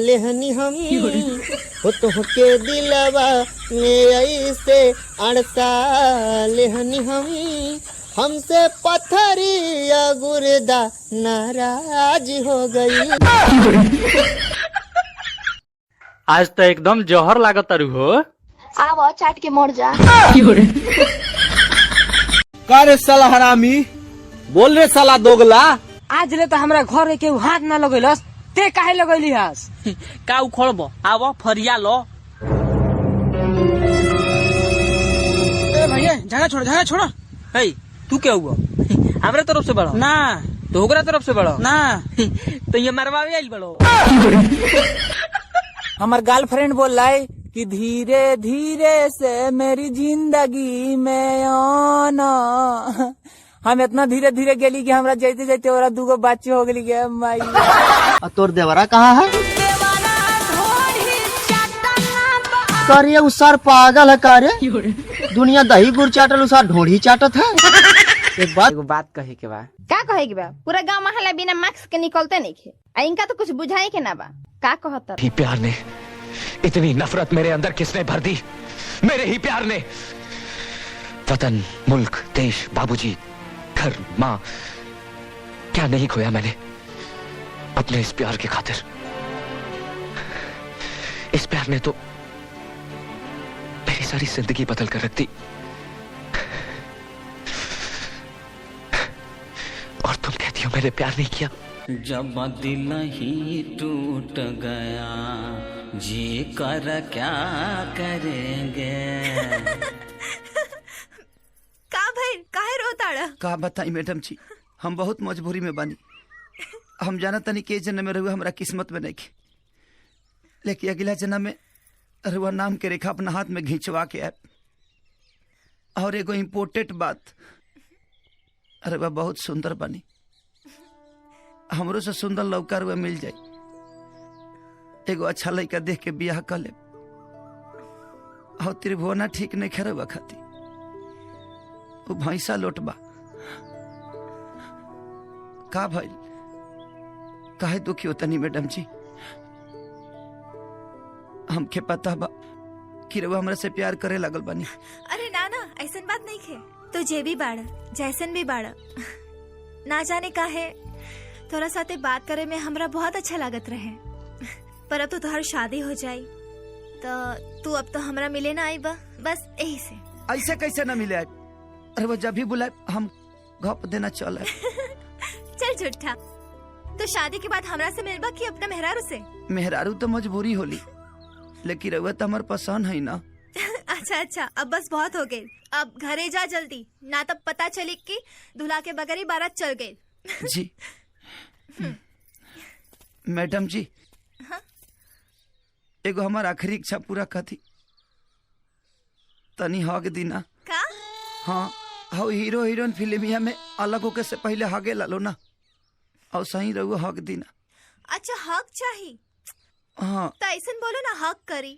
लेहनी हम हो तो के दिलवा में ऐसे अड़सा लेहनी हमसे पत्थरिया गुर्दा नाराज हो गई। आज तो एकदम जहर लागत तारू हो। आवा चाट के मर जा। का रे साला हरामी, बोल रे साला दोगला। आज ले तो हमरा घर के हाथ ना लगैलस, ते काहे लगैली हस? का उखड़बो, आव फरिया लो। ए भैया झगड़ा छोड़। हे तू क्या हुआ? हमरा तरफ से बढ़ो ना तो ओकरा तरफ से बढ़ो ना तो ये मरवावे आइल बढ़ो। हमार गर्लफ्रेंड बोल रहा है कि धीरे धीरे से मेरी जिंदगी में आना। हम इतना धीरे धीरे गेली कि हमरा जाते जाते और दूगो बच्चे हो गली के माई। तोर देवरा कहाँ है? करे उ सर पागल है कारे? दुनिया दही गुड़ चाटल उसार ढोढ़ी चाटत है। एक बात कहे के बा। का कहे के बा? पूरा गांव महल्ला बिना मास्क के निकलते नहीं खे। आ इनका तो कुछ बुझाई के ना बा। का कहत? ही प्यार ने इतनी नफरत मेरे अंदर किसने भर दी? मेरे ही प्यार ने। वतन, मुल्क, देश, बाबूजी, घर, माँ, क्या नहीं खोया मैंने अपने इस प्यार की खातिर। इस प्यार ने तो मेरी सारी जिंदगी बदल कर रख दी। और तुम कहती हो मैंने प्यार नहीं किया। जब दिल ही टूट गया जी कर क्या करेंगे। का भाई काहे रोताड़ा? का बताई मैडम जी, हम बहुत मजबूरी में बानी। हम जाना तनी के जन्म में रहुआ हमरा किस्मत में नहीं खे, लेकिन अगला जन्म में रहुआ नाम के रेखा अपना हाथ में घिंचवा के आए। और एगो इम्पोर्टेंट बात, रहुआ बहुत सुंदर बानी। हमरो से सुंदर लड़का रहुआ मिल जाए, एगो अच्छा लड़का देख के बियाह कर ले। और त्रिभुवना ठीक नहीं खे रहुआ खाती, वो भैंसा लोटबा। का भाई काहे दुखी होता नहीं मैडम जी? हमके पता बा कि रउआ हमरा से प्यार करे लगल बानी। अरे ना ना, ऐसन बात नहीं खे। तो जे भी बाड़ा, जैसन भी बाड़ा, ना जाने काहे तोरा साथे बात करे में हमरा बहुत अच्छा लागत रहे। पर अब तो तोहर शादी हो जाई तो तू अब तो हमरा मिले ना आई बा, बस यही से। ऐसे कैसे ना मिले? अरे वो जब भी बुलाए हम घप देना चले। चल झूठा। तो शादी के बाद हमरा से मिलबा कि अपना मेहरारू से? मेहरारू तो मजबूरी होली, लेकिन रउआ तो हमार पसंद है ना। अच्छा, अब बस बहुत हो गए। अब घरे जा जल्दी, ना तब पता चली कि दूल्हा के बगैर ही बारात चल गई। जी मैडम जी, हाँ? एगो हमार आखिरी इच्छा पूरा कथी तनी हग दीना। का? हाँ, हाउ हीरो हीरोइन फिल्मिया में अलग होके से पहले हगे लालो ना, और सही रहुआ हक दीना। अच्छा हक चाहिए? हाँ तो ऐसा बोलो ना, हक करी।